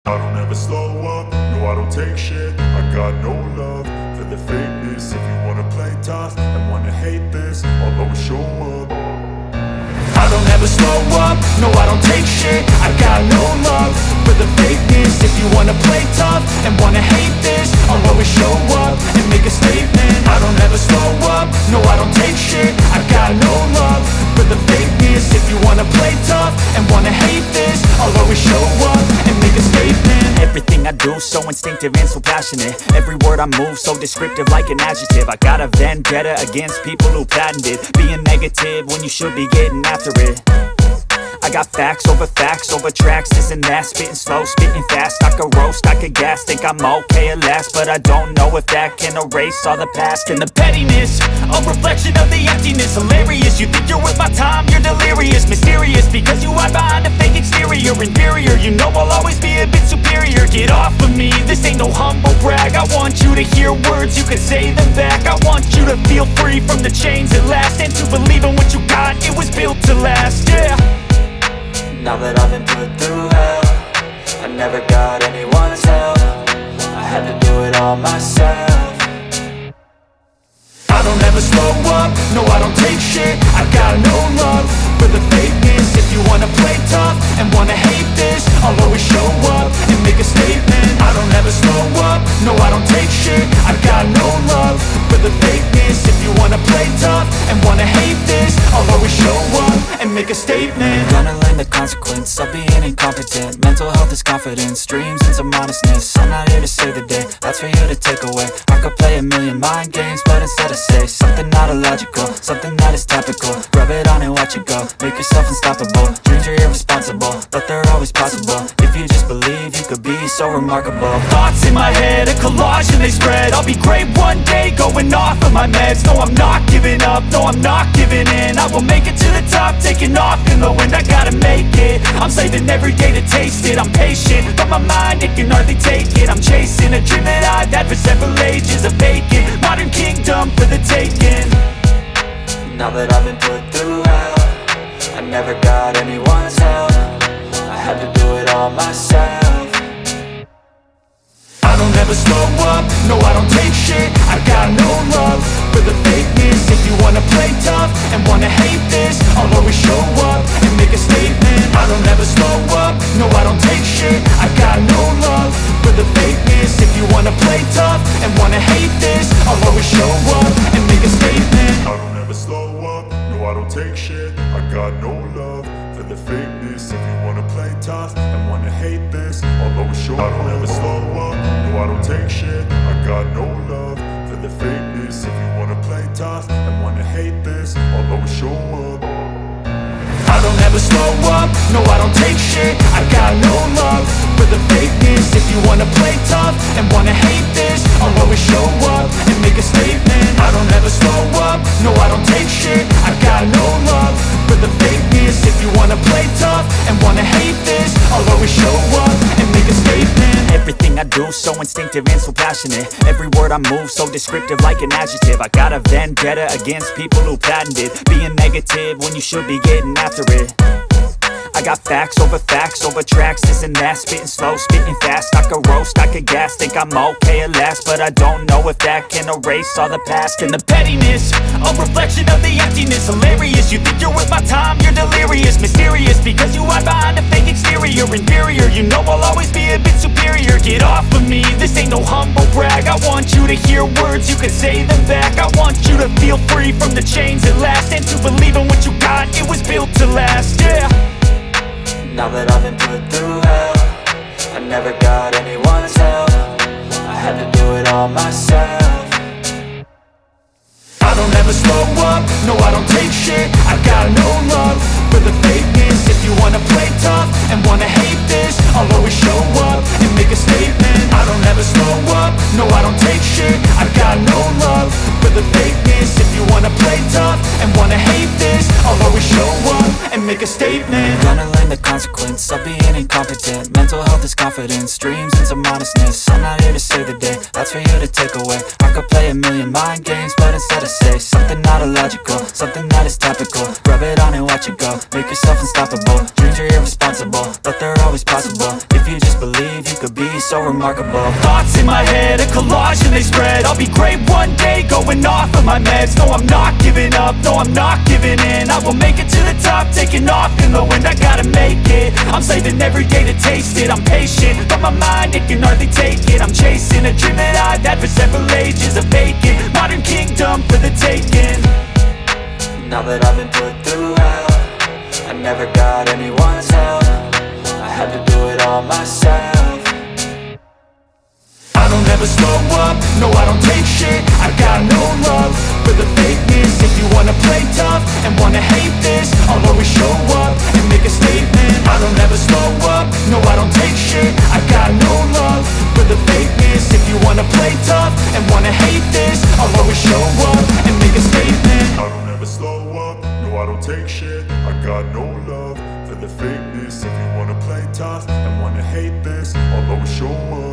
I don't ever slow up, no I don't take shit. I got no love for the fakeness. If you wanna play tough and wanna hate this, I'll always show up. I don't ever slow up, no I don't take shit. I got no love for the fakeness. If you wanna play tough and wanna hate this, I'll always show up and make a statement. I don't ever slow up, no I don't take shit. I got no love for the fakeness. If you wanna play tough and wanna hate this, I'll always show up and make a statement. Everything I do so instinctive and so passionate. Every word I move so descriptive like an adjective. I got a vendetta against people who patented being negative when you should be getting after it. I got facts over tracks, this and that. Spitting slow, spitting fast, I could roast, I could gas. Think I'm okay at last, but I don't know if that can erase all the past. And the pettiness, a reflection of the emptiness. Hilarious, you think you're worth my time, you're delirious. Mysterious, because you hide behind a fake exterior. Inferior, you know I'll always be a bit superior. Get off of me, this ain't no humble brag. I want you to hear words, you can say them back. I want you to feel free from the chains at last, and to believe in what you got, it was built to last, yeah. Now that I've been put through hell, I never got anyone's help. I had to do it all myself. I don't ever slow up, no I don't take shit. I got no love for the fakeness. If you wanna play tough and wanna hate this, I'll always show up and make a statement. I don't ever slow up, no I don't take shit. I got no love for the fakeness. If you wanna play tough and wanna hate this, I'll always show up and make a statement. Gonna learn the consequence of being incompetent. Mental health is confidence, dreams and some honestness. I'm not here to save the day, that's for you to take away. I could play a million mind games, but instead I say something not illogical, something that is topical. Rub it on and watch it go, make yourself unstoppable. Dreams are irresponsible, but they're always possible. If you just believe, you could be so remarkable. Thoughts in my head, a collage and they spread. I'll be great one day, going off of my meds. No, I'm not giving up, no, I'm not giving in. I will make it to the top, taking off in the wind. I gotta make it, I'm saving every day to taste it. I'm patient, but my mind, it can hardly take it. I'm chasing a dream that I've had for several ages. A vacant, modern kingdom for the taking. Now that I've been put through hell, I never got anyone's help. I had to do it all myself. I don't ever slow up, no I don't take shit. I got no love for the fakeness. If you wanna play tough and wanna hate this, I'll always show up and make a statement. I don't ever slow up, no I don't take shit. I got no love for the fakeness. If you wanna play tough and wanna hate this, I'll always show up and make a statement. I don't ever slow up, no I don't take shit. I got no love for the fakeness. If you wanna play tough and wanna hate this, I'll always show up. I don't ever slow up, no I don't take shit. I got no love for the fakeness. If you wanna play tough and wanna hate this, I'll always show up. I don't ever slow up, no I don't take shit. I got no love for the fakeness. If you wanna play tough and wanna hate this, I'll always show up and make a statement. I don't ever slow up, no I don't take shit. I got no love for the fakeness. If you wanna play tough and wanna hate this, I'll always show up and make a statement. Everything I do so instinctive and so passionate. Every word I move so descriptive like an adjective. I got a vendetta against people who patented being negative when you should be getting after it. I got facts over tracks, this and that. Spitting slow, spitting fast, I could roast, I could gas. Think I'm okay at last, but I don't know if that can erase all the past. And the pettiness, a reflection of the emptiness. Hilarious, you think you're worth my time, you're delirious. Mysterious, because you hide behind a fake exterior. Inferior, you know I'll always be a bit superior. Get off of me, this ain't no humble brag. I want you to hear words, you can say them back. I want you to feel free from the chains at last, and to believe in what you got, it was built to last, yeah. Now that I've been put through hell, I never got anyone's help. I had to do it all myself. I don't ever slow up, no I don't take shit. I got no love for the fakeness. If you wanna play tough and wanna hate this, I'll always show up and make a statement. I don't ever slow up, no I don't take shit. I got no love for the fakeness. If you wanna play tough and wanna hate this, I'll always show up and make a statement. Gonna learn the consequence of being incompetent. Mental health is confidence, dreams and some honestness. I'm not here to save the day, that's for you to take away. I could play a million mind games, but instead I say something not illogical, something that is topical. Rub it on and watch it go, make yourself unstoppable. Dreams are irresponsible, but they're always possible. If you just believe, you could remarkable. Thoughts in my head, a collage and they spread. I'll be great one day, going off of my meds. No, I'm not giving up, no, I'm not giving in. I will make it to the top, taking off in the wind. I gotta make it, I'm saving every day to taste it. I'm patient, but my mind, it can hardly take it. I'm chasing a dream that I've had for several ages. A vacant, modern kingdom for the taking. Now that I've been put through hell, I never got anyone's help. I had to do it all myself. I don't ever slow up, no I don't take shit. I got no love for the fakeness. If you wanna play tough and wanna hate this, I'll always show up and make a statement. I don't ever slow up, no I don't take shit. I got no love for the fakeness. If you wanna play tough and wanna hate this, I'll always show up and make a statement. I don't ever slow up, no I don't take shit. I got no love for the fakeness. If you wanna play tough and wanna hate this, I'll always show up